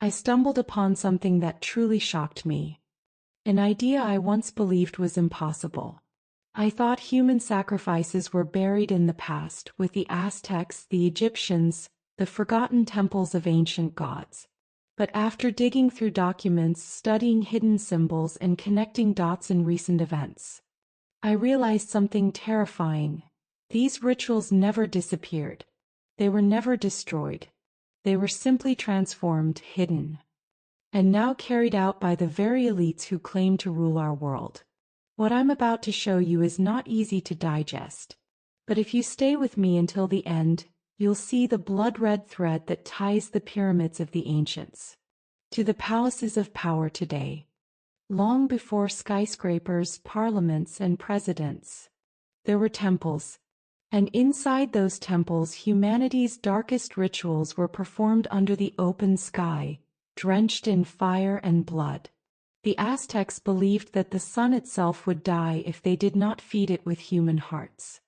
I stumbled upon something that truly shocked me. An idea I once believed was impossible. I thought human sacrifices were buried in the past with the Aztecs, the Egyptians, the forgotten temples of ancient gods. But after digging through documents, studying hidden symbols, and connecting dots in recent events, I realized something terrifying. These rituals never disappeared. They were never destroyed. They were simply transformed, hidden, and now carried out by the very elites who claim to rule our world. What I'm about to show you is not easy to digest. But if you stay with me until the end, you'll see the blood-red thread that ties the pyramids of the ancients to the palaces of power today. Long before skyscrapers, parliaments, and presidents, there were temples. And inside those temples, humanity's darkest rituals were performed under the open sky, drenched in fire and blood. The Aztecs believed that the sun itself would die if they did not feed it with human hearts.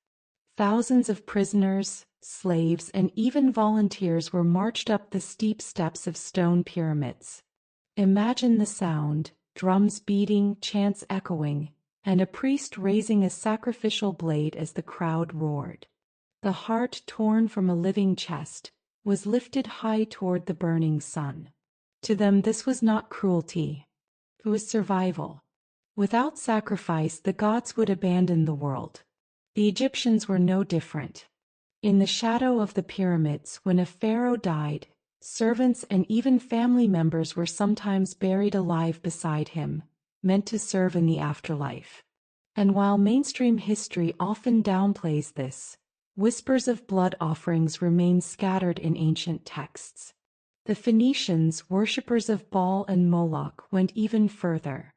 Thousands of prisoners, slaves, and even volunteers were marched up the steep steps of stone pyramids. Imagine the sound: drums beating, chants echoing, and a priest raising a sacrificial blade as the crowd roared. The heart, torn from a living chest, was lifted high toward the burning sun. To them, this was not cruelty. It was survival. Without sacrifice, the gods would abandon the world. The Egyptians were no different. In the shadow of the pyramids, when a pharaoh died, servants and even family members were sometimes buried alive beside him, meant to serve in the afterlife. And while mainstream history often downplays this, whispers of blood offerings remain scattered in ancient texts. The Phoenicians, worshippers of Baal and Moloch, went even further.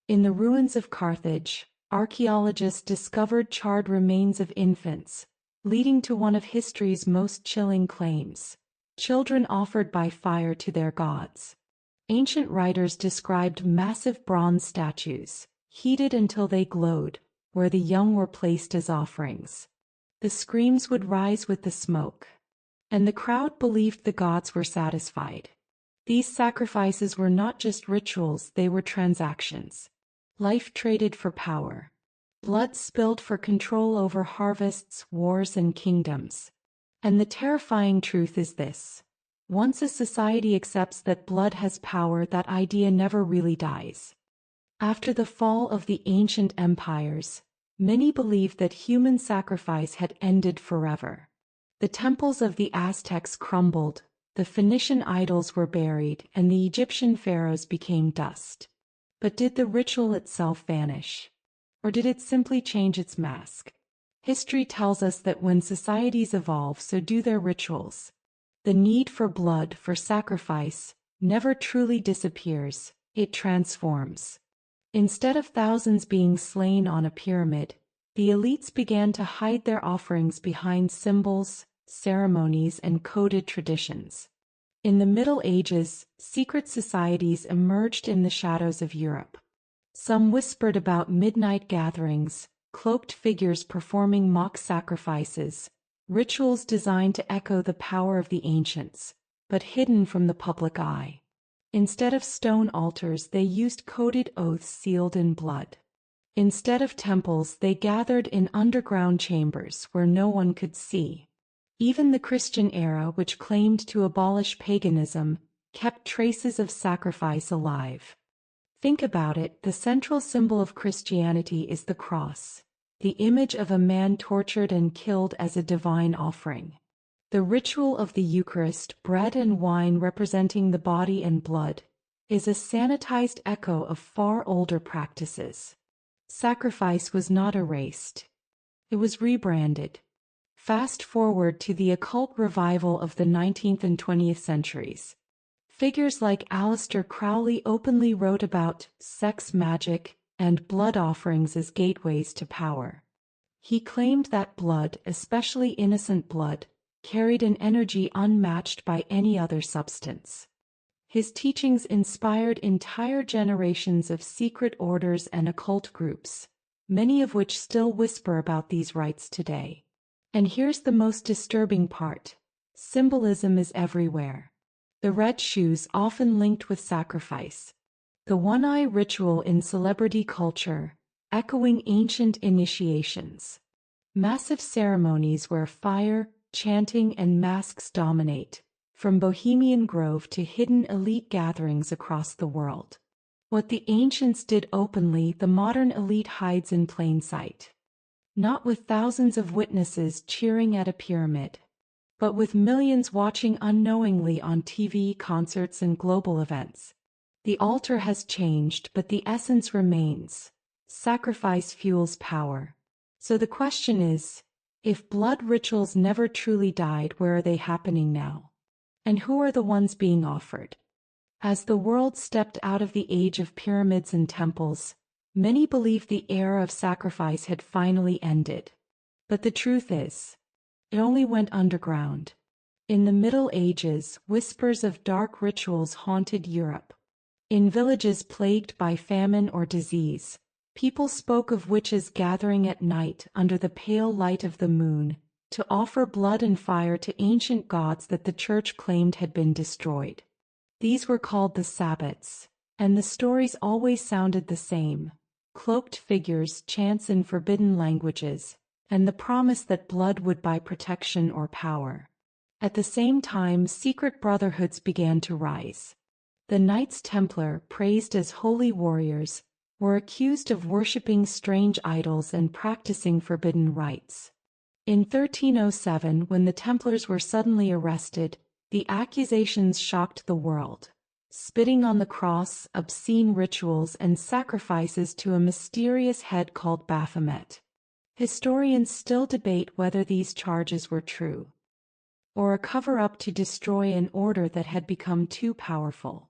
In the ruins of Carthage, archaeologists discovered charred remains of infants, leading to one of history's most chilling claims: children offered by fire to their gods. Ancient writers described massive bronze statues, heated until they glowed, where the young were placed as offerings. The screams would rise with the smoke, and the crowd believed the gods were satisfied. These sacrifices were not just rituals, they were transactions. Life traded for power. Blood spilled for control over harvests, wars, and kingdoms. And the terrifying truth is this: once a society accepts that blood has power, that idea never really dies. After the fall of the ancient empires, many believed that human sacrifice had ended forever. The temples of the Aztecs crumbled, the Phoenician idols were buried, and the Egyptian pharaohs became dust. But did the ritual itself vanish? Or did it simply change its mask? History tells us that when societies evolve, so do their rituals. The need for blood, for sacrifice, never truly disappears, it transforms. Instead of thousands being slain on a pyramid, the elites began to hide their offerings behind symbols, ceremonies, and coded traditions. In the Middle Ages, secret societies emerged in the shadows of Europe. Some whispered about midnight gatherings, cloaked figures performing mock sacrifices, rituals designed to echo the power of the ancients, but hidden from the public eye. Instead of stone altars, they used coded oaths sealed in blood. Instead of temples, they gathered in underground chambers where no one could see. Even the Christian era, which claimed to abolish paganism, kept traces of sacrifice alive. Think about it: the central symbol of Christianity is the cross, the image of a man tortured and killed as a divine offering. The ritual of the Eucharist, bread and wine representing the body and blood, is a sanitized echo of far older practices. Sacrifice was not erased. It was rebranded. Fast forward to the occult revival of the 19th and 20th centuries. Figures like Aleister Crowley openly wrote about sex magic and blood offerings as gateways to power. He claimed that blood, especially innocent blood, carried an energy unmatched by any other substance. His teachings inspired entire generations of secret orders and occult groups, many of which still whisper about these rites today. And here's the most disturbing part: symbolism is everywhere. The red shoes often linked with sacrifice. The one-eye ritual in celebrity culture, echoing ancient initiations. Massive ceremonies where fire, chanting and masks dominate, from Bohemian Grove to hidden elite gatherings across the world. What the ancients did openly, the modern elite hides in plain sight. Not with thousands of witnesses cheering at a pyramid, but with millions watching unknowingly on TV, concerts and global events. The altar has changed, but the essence remains. Sacrifice fuels power. So the question is, if blood rituals never truly died, where are they happening now? And who are the ones being offered? As the world stepped out of the age of pyramids and temples, many believed the era of sacrifice had finally ended. But the truth is, it only went underground. In the Middle Ages, whispers of dark rituals haunted Europe. In villages plagued by famine or disease, people spoke of witches gathering at night under the pale light of the moon, to offer blood and fire to ancient gods that the church claimed had been destroyed. These were called the sabbats, and the stories always sounded the same: cloaked figures, chants in forbidden languages, and the promise that blood would buy protection or power. At the same time, secret brotherhoods began to rise. The Knights Templar, praised as holy warriors, were accused of worshipping strange idols and practicing forbidden rites. In 1307, when the Templars were suddenly arrested, the accusations shocked the world. Spitting on the cross, obscene rituals, and sacrifices to a mysterious head called Baphomet. Historians still debate whether these charges were true, or a cover-up to destroy an order that had become too powerful.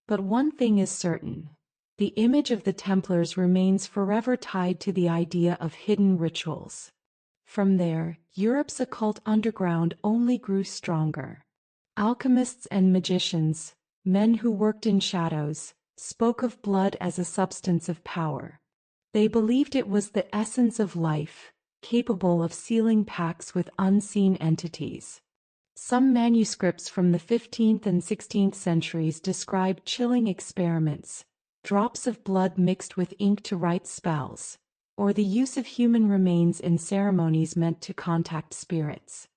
But one thing is certain: the image of the Templars remains forever tied to the idea of hidden rituals. From there, Europe's occult underground only grew stronger. Alchemists and magicians, men who worked in shadows, spoke of blood as a substance of power. They believed it was the essence of life, capable of sealing pacts with unseen entities. Some manuscripts from the 15th and 16th centuries describe chilling experiments, drops of blood mixed with ink to write spells, or the use of human remains in ceremonies meant to contact spirits.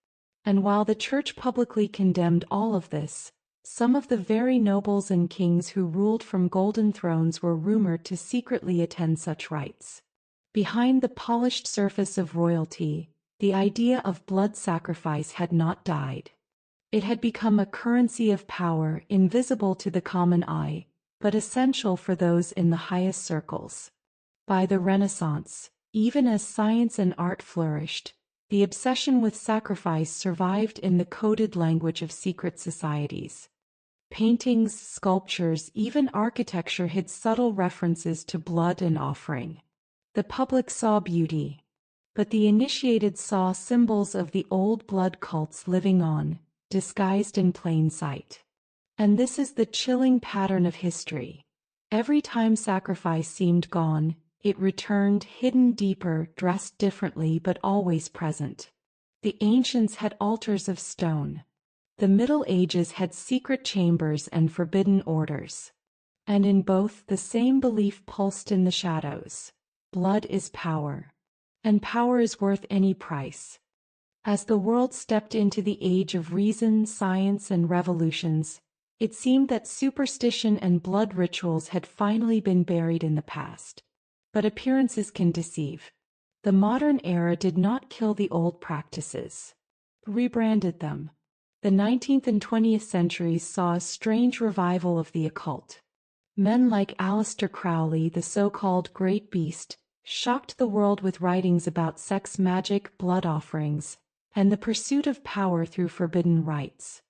And while the Church publicly condemned all of this, some of the very nobles and kings who ruled from golden thrones were rumored to secretly attend such rites. Behind the polished surface of royalty, the idea of blood sacrifice had not died. It had become a currency of power, invisible to the common eye, but essential for those in the highest circles. By the Renaissance, even as science and art flourished, the obsession with sacrifice survived in the coded language of secret societies. Paintings, sculptures, even architecture hid subtle references to blood and offering. The public saw beauty, but the initiated saw symbols of the old blood cults living on, disguised in plain sight. And this is the chilling pattern of history. Every time sacrifice seemed gone, it returned, hidden deeper, dressed differently, but always present. The ancients had altars of stone. The Middle Ages had secret chambers and forbidden orders. And in both, the same belief pulsed in the shadows: blood is power. And power is worth any price. As the world stepped into the age of reason, science, and revolutions, it seemed that superstition and blood rituals had finally been buried in the past. But appearances can deceive. The modern era did not kill the old practices, rebranded them. The 19th and 20th centuries saw a strange revival of the occult. Men like Aleister Crowley, the so-called Great Beast, shocked the world with writings about sex, magic, blood offerings, and the pursuit of power through forbidden rites.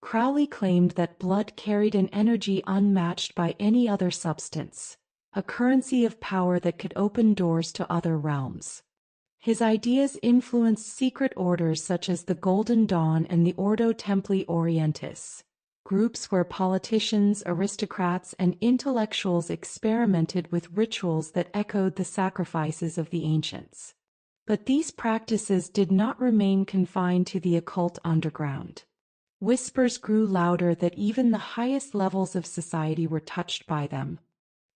Crowley claimed that blood carried an energy unmatched by any other substance, a currency of power that could open doors to other realms. His ideas influenced secret orders such as the Golden Dawn and the Ordo Templi Orientis, groups where politicians, aristocrats, and intellectuals experimented with rituals that echoed the sacrifices of the ancients. But these practices did not remain confined to the occult underground. Whispers grew louder that even the highest levels of society were touched by them.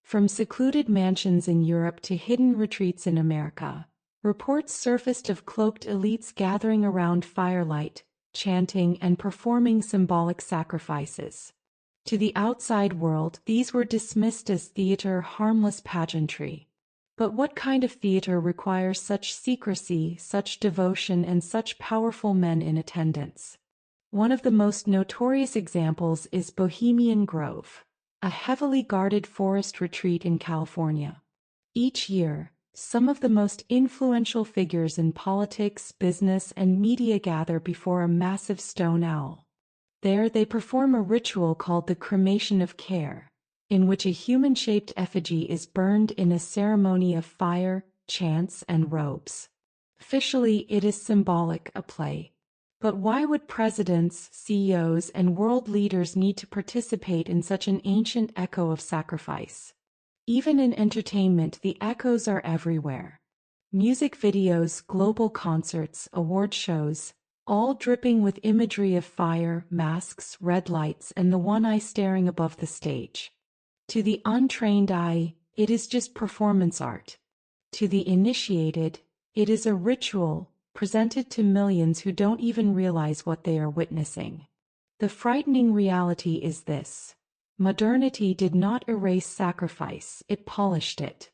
From secluded mansions in Europe to hidden retreats in America, reports surfaced of cloaked elites gathering around firelight, chanting and performing symbolic sacrifices. To the outside world, these were dismissed as theater, harmless pageantry. But what kind of theater requires such secrecy, such devotion, and such powerful men in attendance? One of the most notorious examples is Bohemian Grove, a heavily guarded forest retreat in California. Each year, some of the most influential figures in politics, business, and media gather before a massive stone owl. There they perform a ritual called the cremation of care, in which a human-shaped effigy is burned in a ceremony of fire, chants, and robes. Officially, it is symbolic, a play. But why would presidents, CEOs, and world leaders need to participate in such an ancient echo of sacrifice? Even in entertainment, the echoes are everywhere. Music videos, global concerts, award shows, all dripping with imagery of fire, masks, red lights, and the one eye staring above the stage. To the untrained eye, it is just performance art. To the initiated, it is a ritual, presented to millions who don't even realize what they are witnessing. The frightening reality is this: modernity did not erase sacrifice, it polished it.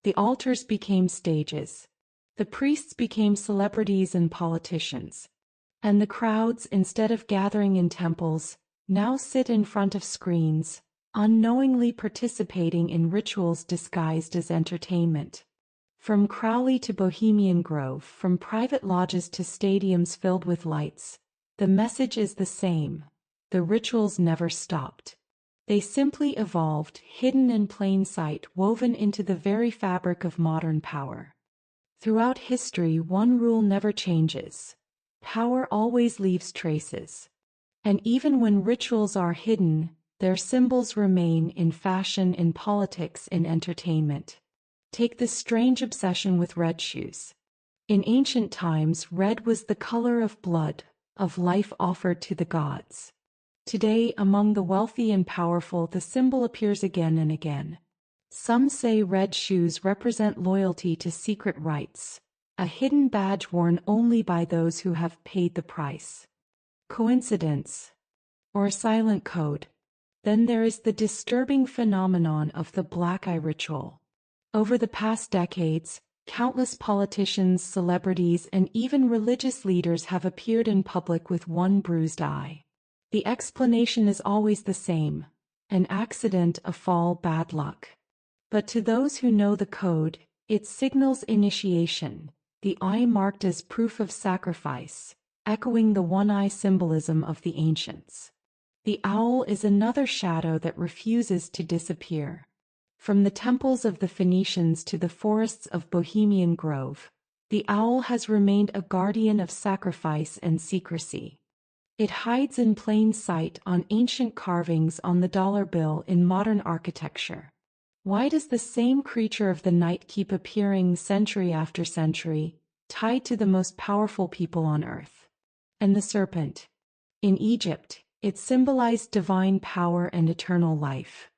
The altars became stages. The priests became celebrities and politicians. And the crowds, instead of gathering in temples, now sit in front of screens, unknowingly participating in rituals disguised as entertainment. From Crowley to Bohemian Grove, from private lodges to stadiums filled with lights, the message is the same. The rituals never stopped. They simply evolved, hidden in plain sight, woven into the very fabric of modern power. Throughout history, one rule never changes: power always leaves traces. And even when rituals are hidden, their symbols remain in fashion, in politics, in entertainment. Take the strange obsession with red shoes. In ancient times, red was the color of blood, of life offered to the gods. Today, among the wealthy and powerful, the symbol appears again and again. Some say red shoes represent loyalty to secret rites, a hidden badge worn only by those who have paid the price. Coincidence? Or a silent code? Then there is the disturbing phenomenon of the black eye ritual. Over the past decades, countless politicians, celebrities, and even religious leaders have appeared in public with one bruised eye. The explanation is always the same: an accident, a fall, bad luck. But to those who know the code, it signals initiation, the eye marked as proof of sacrifice, echoing the one-eye symbolism of the ancients. The owl is another shadow that refuses to disappear. From the temples of the Phoenicians to the forests of Bohemian Grove, the owl has remained a guardian of sacrifice and secrecy. It hides in plain sight, on ancient carvings, on the dollar bill, in modern architecture. Why does the same creature of the night keep appearing century after century, tied to the most powerful people on earth? And the serpent? In Egypt, it symbolized divine power and eternal life.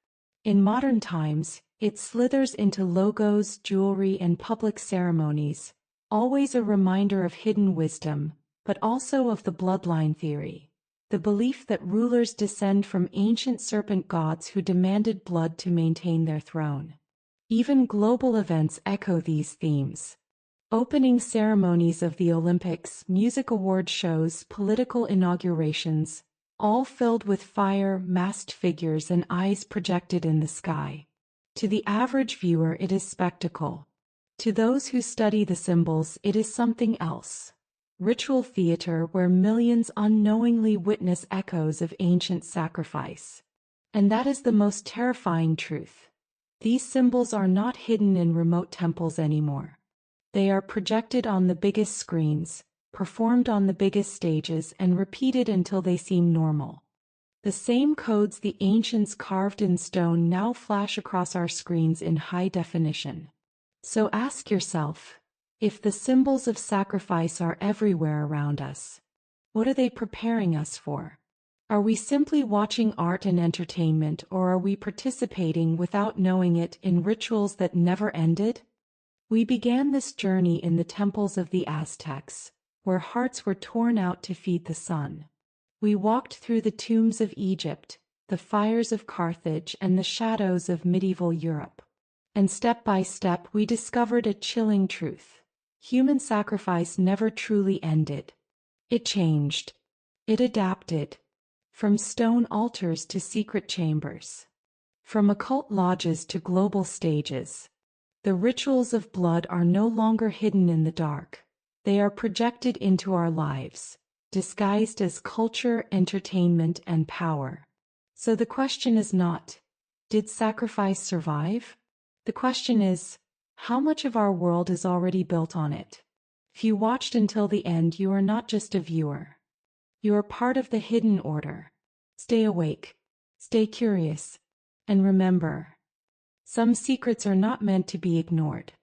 In modern times, it slithers into logos, jewelry, and public ceremonies, always a reminder of hidden wisdom, but also of the bloodline theory, the belief that rulers descend from ancient serpent gods who demanded blood to maintain their throne. Even global events echo these themes. Opening ceremonies of the Olympics, music award shows, political inaugurations, all filled with fire, masked figures, and eyes projected in the sky. To the average viewer, it is spectacle. To those who study the symbols, it is something else. Ritual theater where millions unknowingly witness echoes of ancient sacrifice. And that is the most terrifying truth. These symbols are not hidden in remote temples anymore. They are projected on the biggest screens, performed on the biggest stages, and repeated until they seem normal. The same codes the ancients carved in stone now flash across our screens in high definition. So ask yourself, if the symbols of sacrifice are everywhere around us, what are they preparing us for? Are we simply watching art and entertainment, or are we participating without knowing it in rituals that never ended? We began this journey in the temples of the Aztecs, where hearts were torn out to feed the sun. We walked through the tombs of Egypt, the fires of Carthage, and the shadows of medieval Europe. And step by step we discovered a chilling truth. Human sacrifice never truly ended. It changed. It adapted. From stone altars to secret chambers. From occult lodges to global stages. The rituals of blood are no longer hidden in the dark. They are projected into our lives, disguised as culture, entertainment, and power. So the question is not, did sacrifice survive? The question is, how much of our world is already built on it? If you watched until the end, you are not just a viewer. You are part of the hidden order. Stay awake, stay curious, and remember, some secrets are not meant to be ignored.